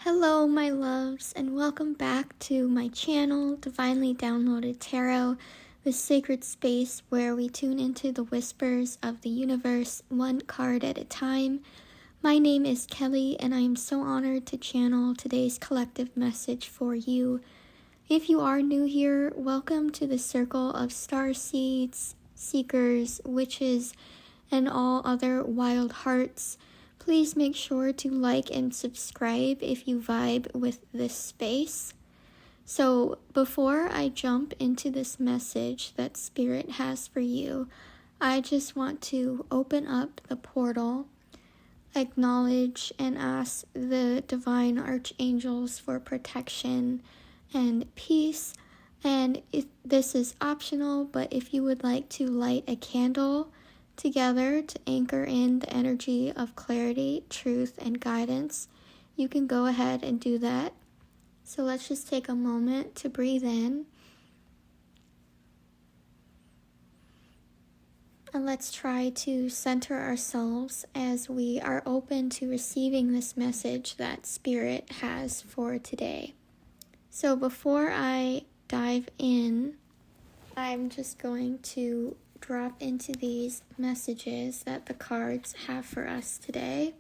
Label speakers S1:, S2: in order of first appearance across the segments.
S1: Hello, my loves, and welcome back to my channel, Divinely Downloaded Tarot, the sacred space where we tune into the whispers of the universe, one card at a time. My name is Kelly, and I am so honored to channel today's collective message for you. If you are new here, welcome to the circle of starseeds, seekers, witches, and all other wild hearts. Please make sure to like and subscribe if you vibe with this space. So before I jump into this message that Spirit has for you, I just want to open up the portal, acknowledge and ask the divine archangels for protection and peace. And this is optional, but if you would like to light a candle together to anchor in the energy of clarity, truth, and guidance, you can go ahead and do that. So let's just take a moment to breathe in. And let's try to center ourselves as we are open to receiving this message that Spirit has for today. So before I dive in, I'm just going to drop into these messages that the cards have for us today.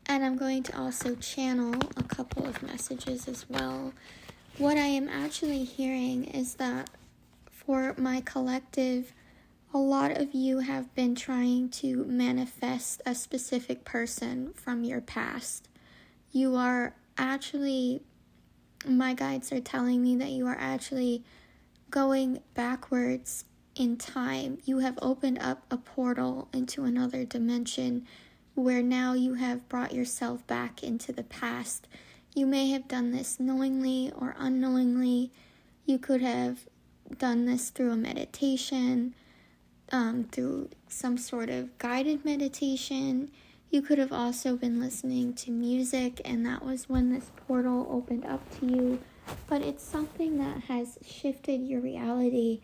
S1: And I'm going to also channel a couple of messages as well. What I am actually hearing is that for my collective, a lot of you have been trying to manifest a specific person from your past. You are actually, my guides are telling me that you are actually going backwards in time. You have opened up a portal into another dimension where now you have brought yourself back into the past. You may have done this knowingly or unknowingly. You could have done this through a meditation, through some sort of guided meditation. You could have also been listening to music, and that was when this portal opened up to you. But it's something that has shifted your reality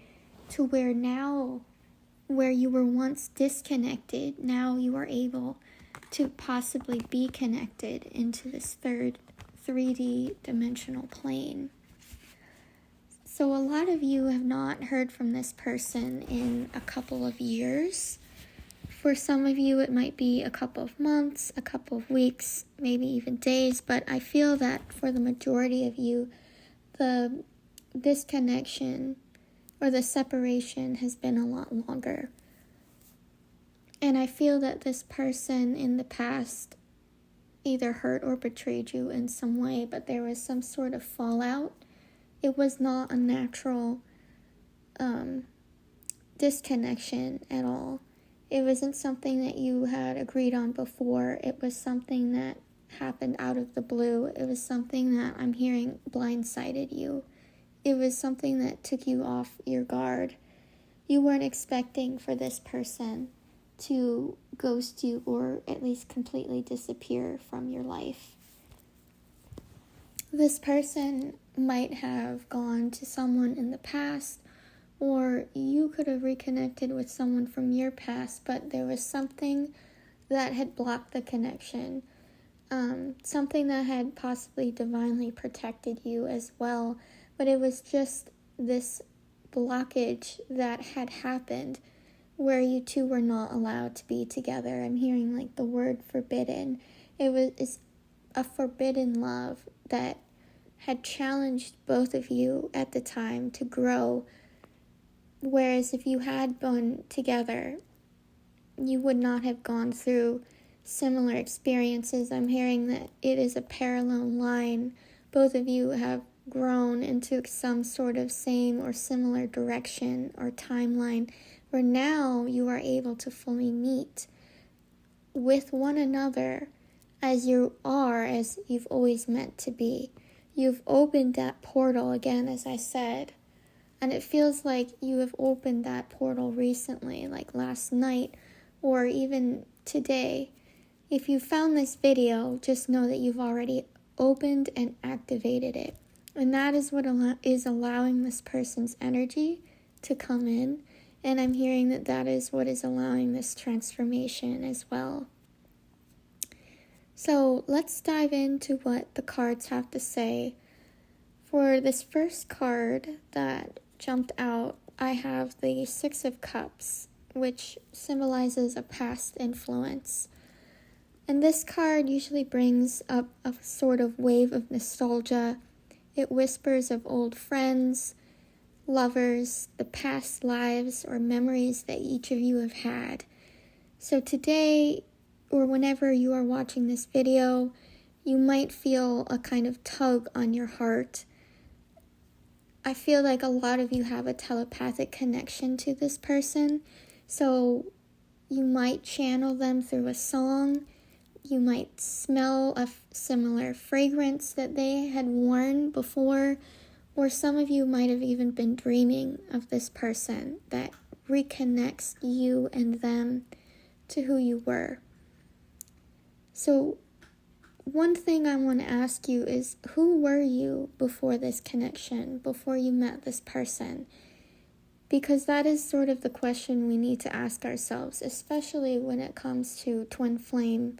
S1: to where now, where you were once disconnected, now you are able to possibly be connected into this third 3D dimensional plane. So a lot of you have not heard from this person in a couple of years. For some of you, it might be a couple of months, a couple of weeks, maybe even days, but I feel that for the majority of you, the disconnection or the separation has been a lot longer. And I feel that this person in the past either hurt or betrayed you in some way, but there was some sort of fallout. It was not a natural disconnection at all. It wasn't something that you had agreed on before. It was something that happened out of the blue. It was something that I'm hearing blindsided you. It was something that took you off your guard. You weren't expecting for this person to ghost you or at least completely disappear from your life. This person might have gone to someone in the past, or you could have reconnected with someone from your past, but there was something that had blocked the connection. Something that had possibly divinely protected you as well, but it was just this blockage that had happened where you two were not allowed to be together. I'm hearing like the word forbidden. It's a forbidden love that had challenged both of you at the time to grow, whereas if you had been together, you would not have gone through similar experiences. I'm hearing that it is a parallel line. Both of you have grown into some sort of same or similar direction or timeline where now you are able to fully meet with one another as you are, as you've always meant to be. You've opened that portal again, as I said, and it feels like you have opened that portal recently, like last night or even today. If you found this video, just know that you've already opened and activated it. And that is what is allowing this person's energy to come in. And I'm hearing that is what is allowing this transformation as well. So let's dive into what the cards have to say. For this first card that jumped out, I have the Six of Cups, which symbolizes a past influence. And this card usually brings up a sort of wave of nostalgia. It whispers of old friends, lovers, the past lives or memories that each of you have had. So today, or whenever you are watching this video, you might feel a kind of tug on your heart. I feel like a lot of you have a telepathic connection to this person, so you might channel them through a song. You might smell a similar fragrance that they had worn before, or some of you might have even been dreaming of this person that reconnects you and them to who you were. So one thing I want to ask you is, who were you before this connection, before you met this person? Because that is sort of the question we need to ask ourselves, especially when it comes to twin flame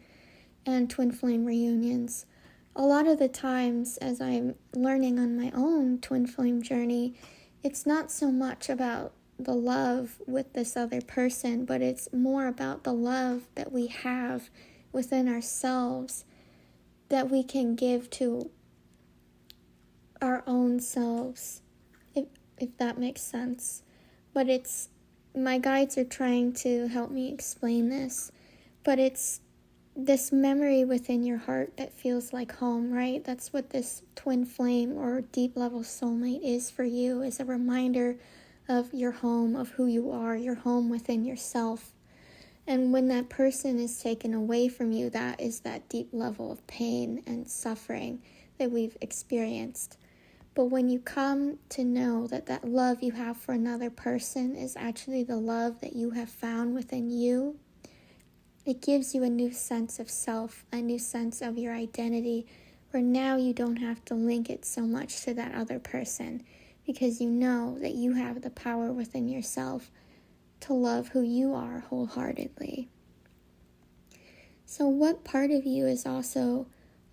S1: and twin flame reunions. A lot of the times, as I'm learning on my own twin flame journey, it's not so much about the love with this other person, but it's more about the love that we have within ourselves that we can give to our own selves, if that makes sense. But my guides are trying to help me explain this, but it's this memory within your heart that feels like home, right? That's what this twin flame or deep level soulmate is for you, is a reminder of your home, of who you are, your home within yourself. And when that person is taken away from you, that is that deep level of pain and suffering that we've experienced. But when you come to know that that love you have for another person is actually the love that you have found within you, it gives you a new sense of self, a new sense of your identity, where now you don't have to link it so much to that other person, because you know that you have the power within yourself to love who you are wholeheartedly. So what part of you is also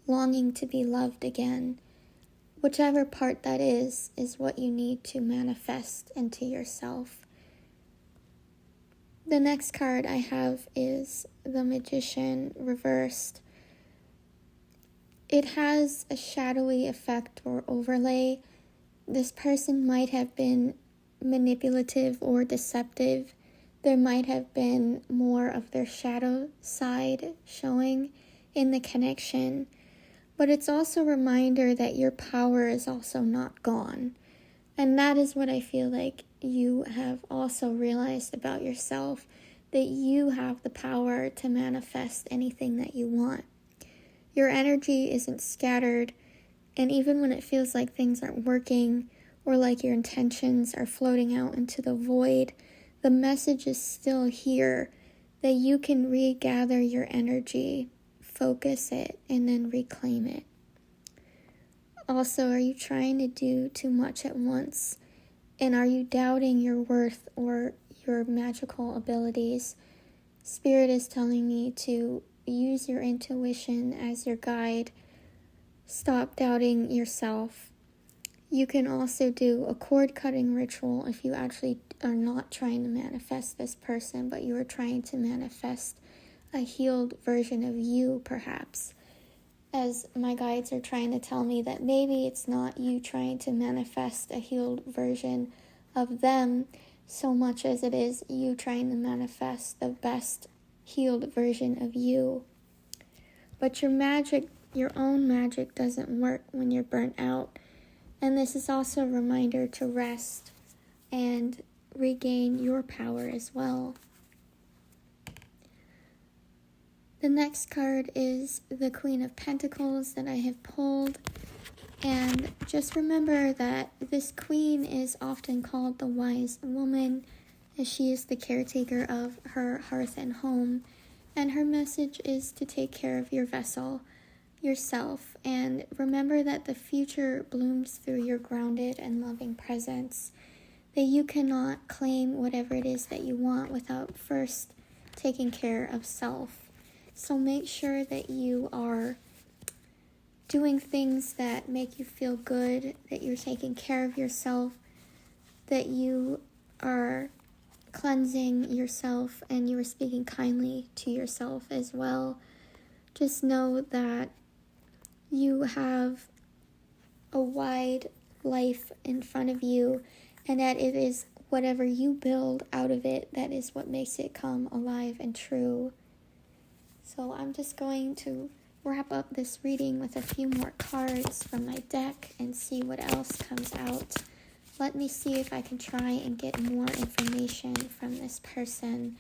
S1: longing to be loved again? Whichever part that is what you need to manifest into yourself. The next card I have is the Magician reversed. It has a shadowy effect or overlay. This person might have been manipulative or deceptive. There might have been more of their shadow side showing in the connection. But it's also a reminder that your power is also not gone. And that is what I feel like you have also realized about yourself, that you have the power to manifest anything that you want. Your energy isn't scattered, and even when it feels like things aren't working or like your intentions are floating out into the void, the message is still here that you can regather your energy, focus it, and then reclaim it. Also, are you trying to do too much at once? And are you doubting your worth or your magical abilities? Spirit is telling me to use your intuition as your guide. Stop doubting yourself. You can also do a cord cutting ritual if you actually are not trying to manifest this person, but you are trying to manifest a healed version of you, perhaps. As my guides are trying to tell me that maybe it's not you trying to manifest a healed version of them so much as it is you trying to manifest the best healed version of you. But your own magic doesn't work when you're burnt out. And this is also a reminder to rest and regain your power as well. The next card is the Queen of Pentacles that I have pulled. And just remember that this queen is often called the wise woman, as she is the caretaker of her hearth and home. And her message is to take care of your vessel, yourself, and remember that the future blooms through your grounded and loving presence, that you cannot claim whatever it is that you want without first taking care of self. So make sure that you are doing things that make you feel good, that you're taking care of yourself, that you are cleansing yourself, and you are speaking kindly to yourself as well. Just know that you have a wide life in front of you, and that it is whatever you build out of it that is what makes it come alive and true. So I'm just going to wrap up this reading with a few more cards from my deck and see what else comes out. Let me see if I can try and get more information from this person.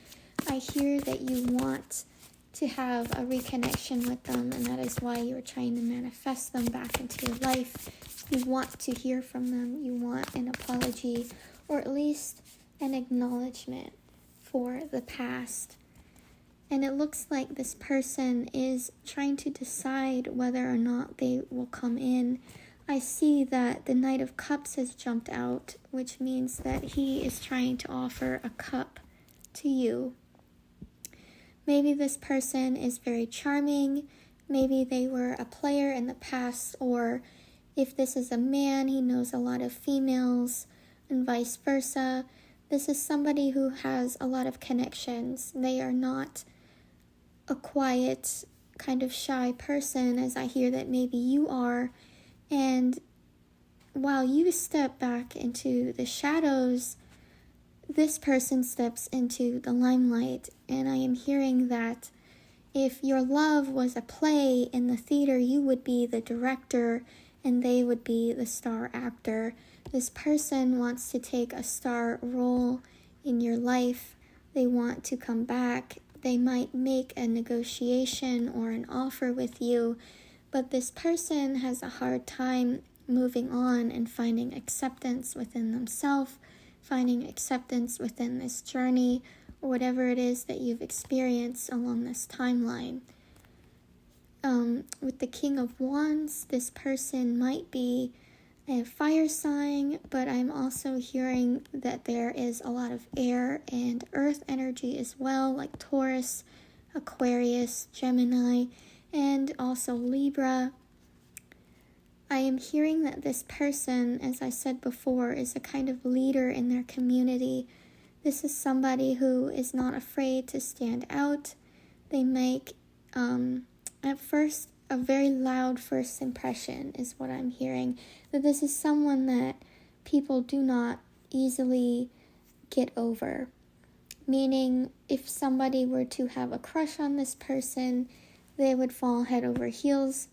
S1: I hear that you want to have a reconnection with them, and that is why you're trying to manifest them back into your life. You want to hear from them. You want an apology, or at least an acknowledgement for the past. And it looks like this person is trying to decide whether or not they will come in. I see that the Knight of Cups has jumped out, which means that he is trying to offer a cup to you. Maybe this person is very charming. Maybe they were a player in the past, or if this is a man, he knows a lot of females, and vice versa. This is somebody who has a lot of connections. They are not a quiet, kind of shy person, as I hear that maybe you are. And while you step back into the shadows, this person steps into the limelight. And I am hearing that if your love was a play in the theater, you would be the director and they would be the star actor. This person wants to take a star role in your life. They want to come back. They might make a negotiation or an offer with you, but this person has a hard time moving on and finding acceptance within themselves, finding acceptance within this journey, or whatever it is that you've experienced along this timeline. With the King of Wands, this person might be a fire sign, but I'm also hearing that there is a lot of air and earth energy as well, like Taurus, Aquarius, Gemini, and also Libra. I am hearing that this person, as I said before, is a kind of leader in their community. This is somebody who is not afraid to stand out. They make, at first, a very loud first impression is what I'm hearing. That this is someone that people do not easily get over. Meaning, if somebody were to have a crush on this person, they would fall head over heels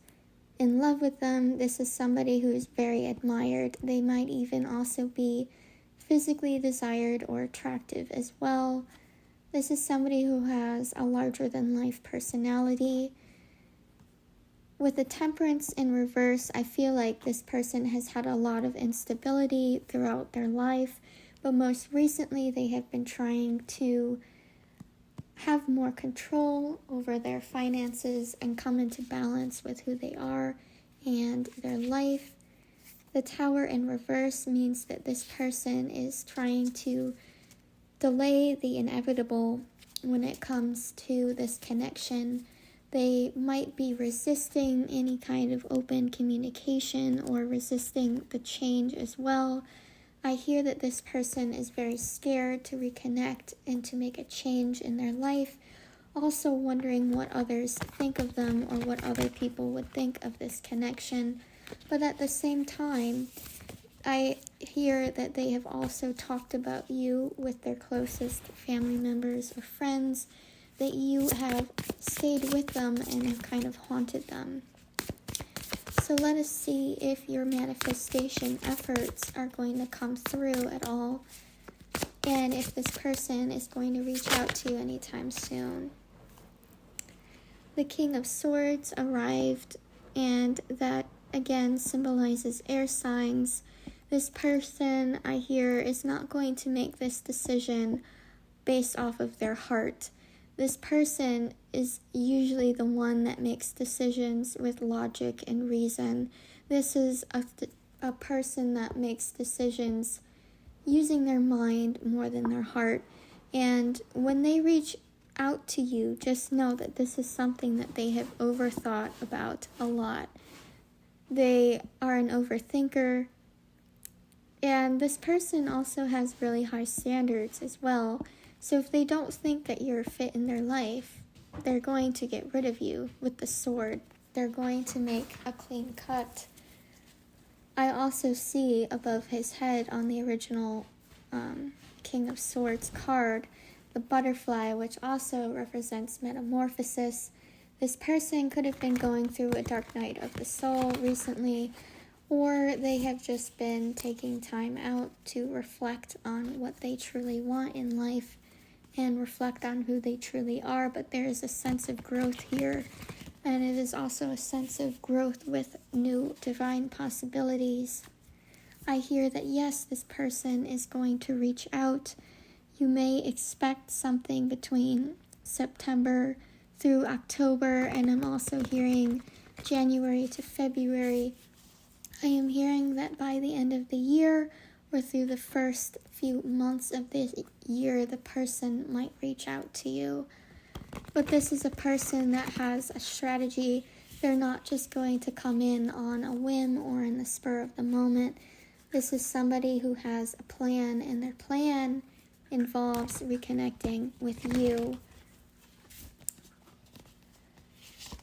S1: in love with them. This is somebody who is very admired. They might even also be physically desired or attractive as well. This is somebody who has a larger-than-life personality. With the Temperance in reverse, I feel like this person has had a lot of instability throughout their life, but most recently they have been trying to have more control over their finances and come into balance with who they are and their life. The Tower in reverse means that this person is trying to delay the inevitable when it comes to this connection. They might be resisting any kind of open communication or resisting the change as well. I hear that this person is very scared to reconnect and to make a change in their life, also wondering what others think of them or what other people would think of this connection. But at the same time, I hear that they have also talked about you with their closest family members or friends, that you have stayed with them and have kind of haunted them. So let us see if your manifestation efforts are going to come through at all, and if this person is going to reach out to you anytime soon. The King of Swords arrived, and that again symbolizes air signs. This person, I hear, is not going to make this decision based off of their heart. This person is usually the one that makes decisions with logic and reason. This is a person that makes decisions using their mind more than their heart. And when they reach out to you, just know that this is something that they have overthought about a lot. They are an overthinker, and this person also has really high standards as well. So if they don't think that you're a fit in their life, they're going to get rid of you with the sword. They're going to make a clean cut. I also see above his head on the original King of Swords card, the butterfly, which also represents metamorphosis. This person could have been going through a dark night of the soul recently, or they have just been taking time out to reflect on what they truly want in life and reflect on who they truly are. But there is a sense of growth here, and it is also a sense of growth with new divine possibilities. I hear that yes, this person is going to reach out. You may expect something between September through October, and I'm also hearing January to February. I am hearing that by the end of the year or through the first few months of this year, the person might reach out to you. But this is a person that has a strategy. They're not just going to come in on a whim or in the spur of the moment. This is somebody who has a plan, and their plan involves reconnecting with you.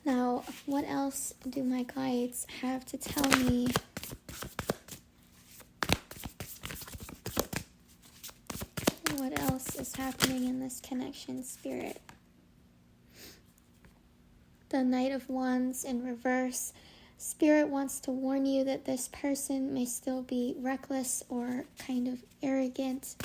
S1: Now, what else do my guides have to tell me? What else is happening in this connection, Spirit? The Knight of Wands in reverse. Spirit wants to warn you that this person may still be reckless or kind of arrogant,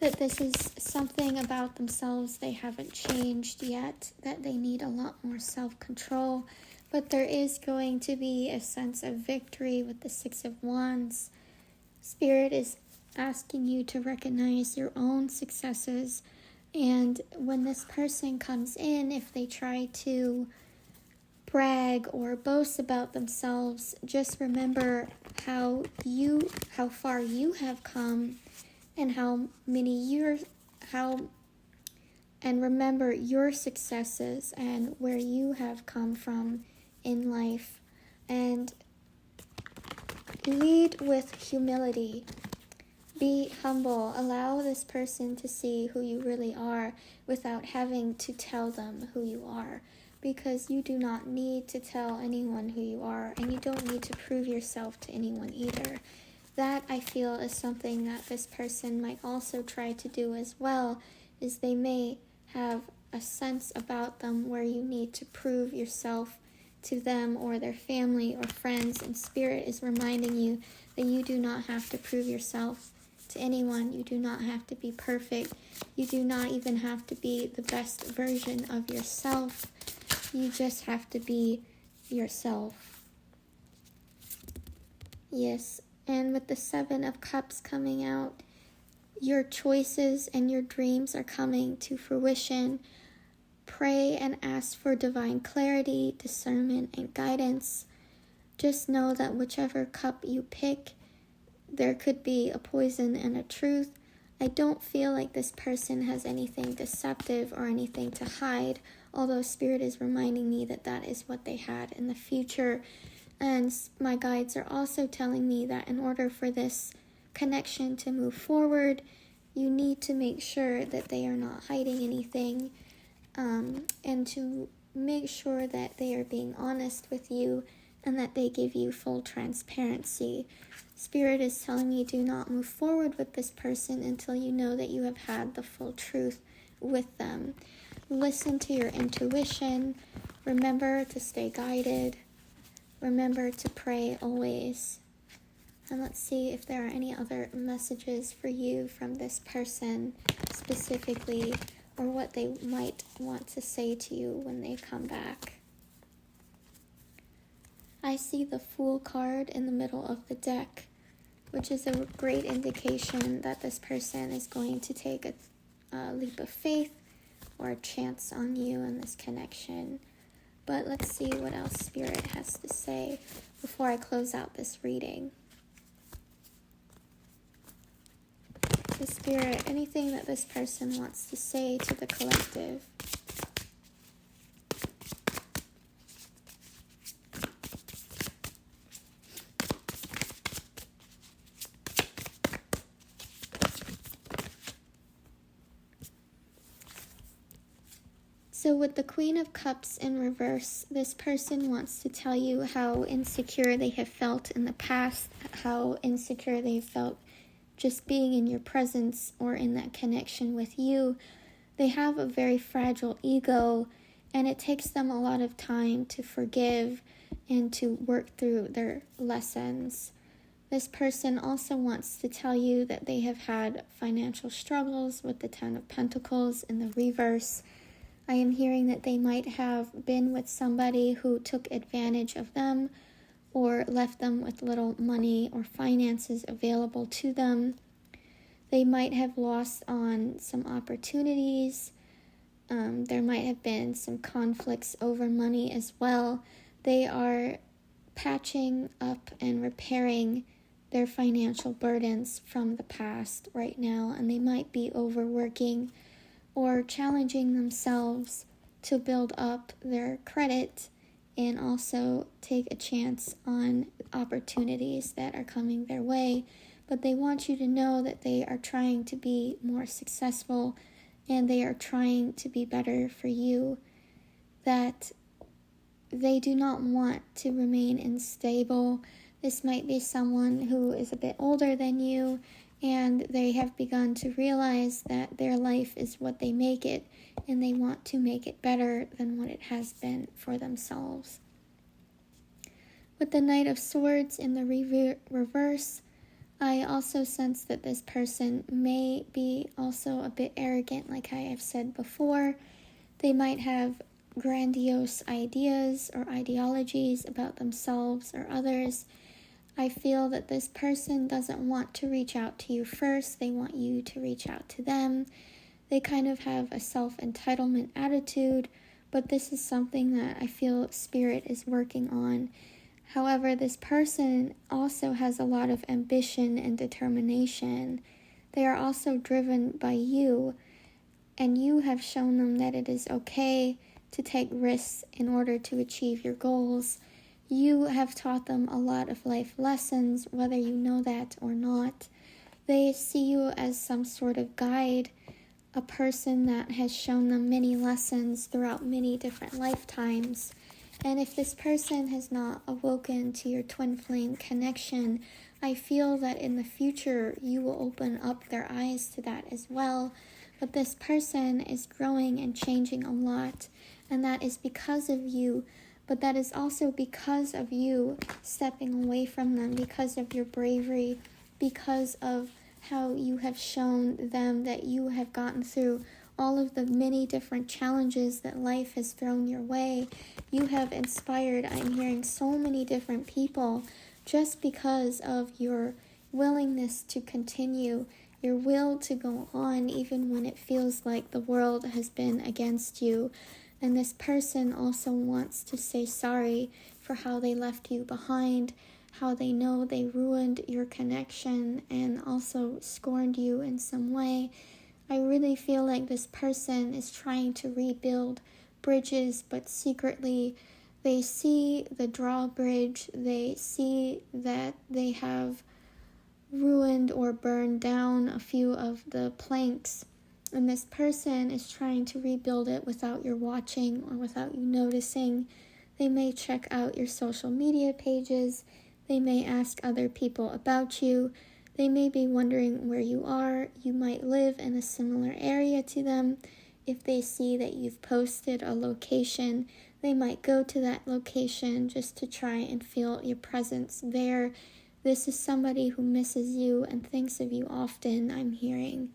S1: that this is something about themselves they haven't changed yet, that they need a lot more self-control. But there is going to be a sense of victory with the Six of Wands. Spirit is asking you to recognize your own successes, and when this person comes in, if they try to brag or boast about themselves, just remember how far you have come, and and remember your successes and where you have come from in life, and lead with humility. Be humble. Allow this person to see who you really are without having to tell them who you are, because you do not need to tell anyone who you are, and you don't need to prove yourself to anyone either. That, I feel, is something that this person might also try to do as well, is they may have a sense about them where you need to prove yourself to them or their family or friends, and Spirit is reminding you that you do not have to prove yourself to anyone. You do not have to be perfect. You do not even have to be the best version of yourself. You just have to be yourself. Yes, and with the Seven of Cups coming out, your choices and your dreams are coming to fruition. Pray and ask for divine clarity, discernment, and guidance. Just know that whichever cup you pick, there could be a poison and a truth. I don't feel like this person has anything deceptive or anything to hide, although Spirit is reminding me that that is what they had in the future. And my guides are also telling me that in order for this connection to move forward, you need to make sure that they are not hiding anything, and to make sure that they are being honest with you and that they give you full transparency. Spirit is telling me do not move forward with this person until you know that you have had the full truth with them. Listen to your intuition. Remember to stay guided. Remember to pray always. And let's see if there are any other messages for you from this person specifically, or what they might want to say to you when they come back. I see the Fool card in the middle of the deck, which is a great indication that this person is going to take a leap of faith or a chance on you in this connection. But let's see what else Spirit has to say before I close out this reading. So Spirit, anything that this person wants to say to the collective? with the Queen of Cups in reverse, this person wants to tell you how insecure they have felt in the past, how insecure they felt just being in your presence or in that connection with you. They have a very fragile ego, and it takes them a lot of time to forgive and to work through their lessons. This person also wants to tell you that they have had financial struggles with the Ten of Pentacles in the reverse. I am hearing that they might have been with somebody who took advantage of them or left them with little money or finances available to them. They might have lost on some opportunities. There might have been some conflicts over money as well. They are patching up and repairing their financial burdens from the past right now, and they might be overworking or challenging themselves to build up their credit and also take a chance on opportunities that are coming their way. But they want you to know that they are trying to be more successful and they are trying to be better for you, that they do not want to remain unstable. This might be someone who is a bit older than you, and they have begun to realize that their life is what they make it, and they want to make it better than what it has been for themselves. With the Knight of Swords in the reverse, I also sense that this person may be also a bit arrogant, like I have said before. They might have grandiose ideas or ideologies about themselves or others. I feel that this person doesn't want to reach out to you first. They want you to reach out to them. They kind of have a self-entitlement attitude, but this is something that I feel Spirit is working on. However, this person also has a lot of ambition and determination. They are also driven by you, and you have shown them that it is okay to take risks in order to achieve your goals. You have taught them a lot of life lessons, whether you know that or not. They see you as some sort of guide, a person that has shown them many lessons throughout many different lifetimes. And if this person has not awoken to your twin flame connection, I feel that in the future you will open up their eyes to that as well. But this person is growing and changing a lot, and that is because of you. But that is also because of you stepping away from them, because of your bravery, because of how you have shown them that you have gotten through all of the many different challenges that life has thrown your way. You have inspired, I'm hearing, so many different people just because of your willingness to continue, your will to go on even when it feels like the world has been against you. And this person also wants to say sorry for how they left you behind, how they know they ruined your connection and also scorned you in some way. I really feel like this person is trying to rebuild bridges, but secretly they see the drawbridge, they see that they have ruined or burned down a few of the planks. And this person is trying to rebuild it without your watching or without you noticing. They may check out your social media pages. They may ask other people about you. They may be wondering where you are. You might live in a similar area to them. If they see that you've posted a location, they might go to that location just to try and feel your presence there. This is somebody who misses you and thinks of you often, I'm hearing.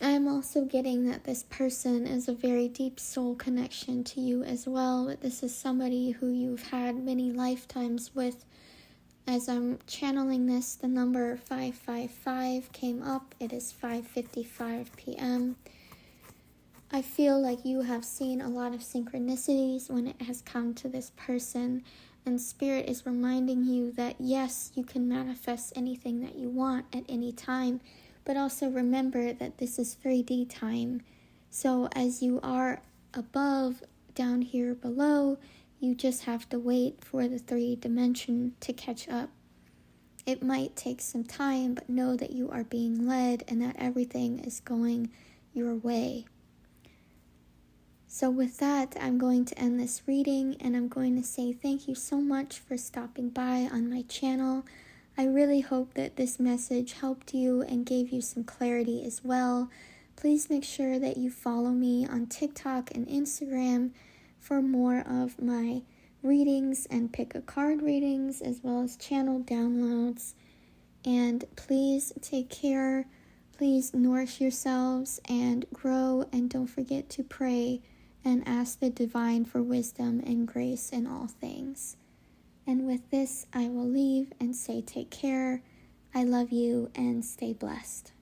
S1: I'm also getting that this person is a very deep soul connection to you as well. That this is somebody who you've had many lifetimes with. As I'm channeling this, the number 555 came up. It is 5:55 p.m. I feel like you have seen a lot of synchronicities when it has come to this person. And Spirit is reminding you that yes, you can manifest anything that you want at any time. But also remember that this is 3D time. So as you are above, down here below, you just have to wait for the 3D dimension to catch up. It might take some time, but know that you are being led and that everything is going your way. So with that, I'm going to end this reading, and I'm going to say thank you so much for stopping by on my channel. I really hope that this message helped you and gave you some clarity as well. Please make sure that you follow me on TikTok and Instagram for more of my readings and pick a card readings, as well as channel downloads. And please take care. Please nourish yourselves and grow, and don't forget to pray and ask the divine for wisdom and grace in all things. And with this, I will leave and say take care. I love you and stay blessed.